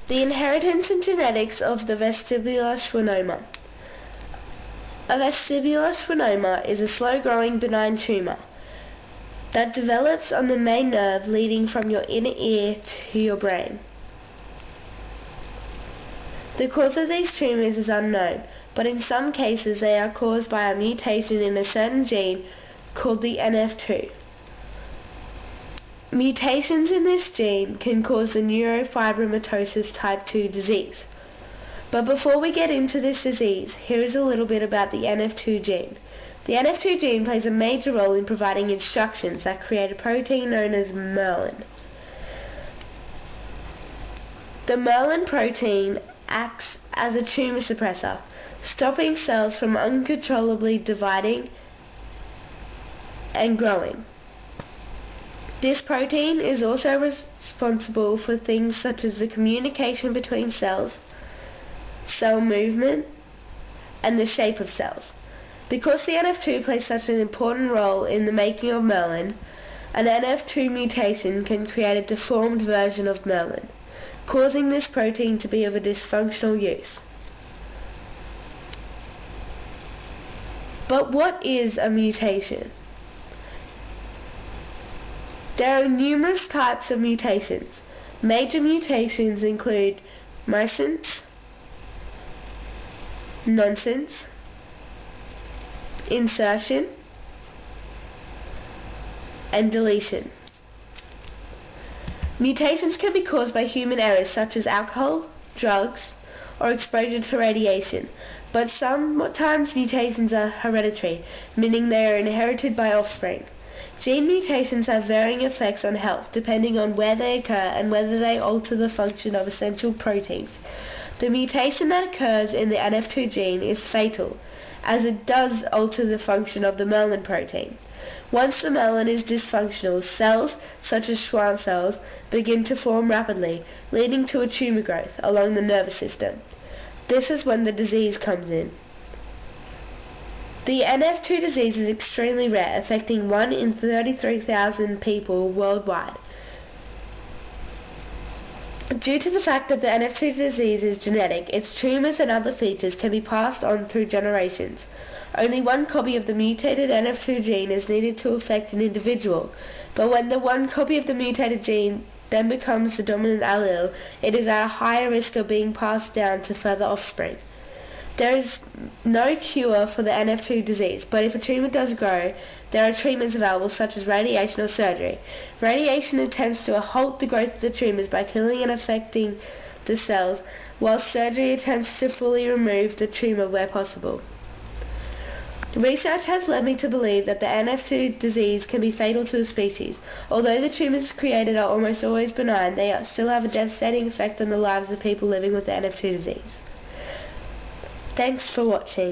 The inheritance and genetics of the vestibular schwannoma. A vestibular schwannoma is a slow-growing benign tumour that develops on the main nerve leading from your inner ear to your brain. The cause of these tumours is unknown, but in some cases they are caused by a mutation in a certain gene called the NF2. Mutations in this gene can cause the neurofibromatosis type 2 disease. But before we get into this disease, here is a little bit about the NF2 gene. The NF2 gene plays a major role in providing instructions that create a protein known as myelin. The myelin protein acts as a tumor suppressor, stopping cells from uncontrollably dividing and growing. This protein is also responsible for things such as the communication between cells, cell movement, and the shape of cells. Because the NF2 plays such an important role in the making of myelin, an NF2 mutation can create a deformed version of myelin, causing this protein to be of a dysfunctional use. But what is a mutation? There are numerous types of mutations. Major mutations include missense, nonsense, insertion, and deletion. Mutations can be caused by human errors such as alcohol, drugs, or exposure to radiation, but sometimes mutations are hereditary, meaning they are inherited by offspring. Gene mutations have varying effects on health depending on where they occur and whether they alter the function of essential proteins. The mutation that occurs in the NF2 gene is fatal, as it does alter the function of the myelin protein. Once the myelin is dysfunctional, cells, such as Schwann cells, begin to form rapidly, leading to a tumor growth along the nervous system. This is when the disease comes in. The NF2 disease is extremely rare, affecting 1 in 33,000 people worldwide. Due to the fact that the NF2 disease is genetic, its tumors and other features can be passed on through generations. Only one copy of the mutated NF2 gene is needed to affect an individual, but when the one copy of the mutated gene then becomes the dominant allele, it is at a higher risk of being passed down to further offspring. There is no cure for the NF2 disease, but if a tumor does grow, there are treatments available such as radiation or surgery. Radiation attempts to halt the growth of the tumors by killing and affecting the cells, while surgery attempts to fully remove the tumor where possible. Research has led me to believe that the NF2 disease can be fatal to a species. Although the tumors created are almost always benign, they still have a devastating effect on the lives of people living with the NF2 disease. Thanks for watching.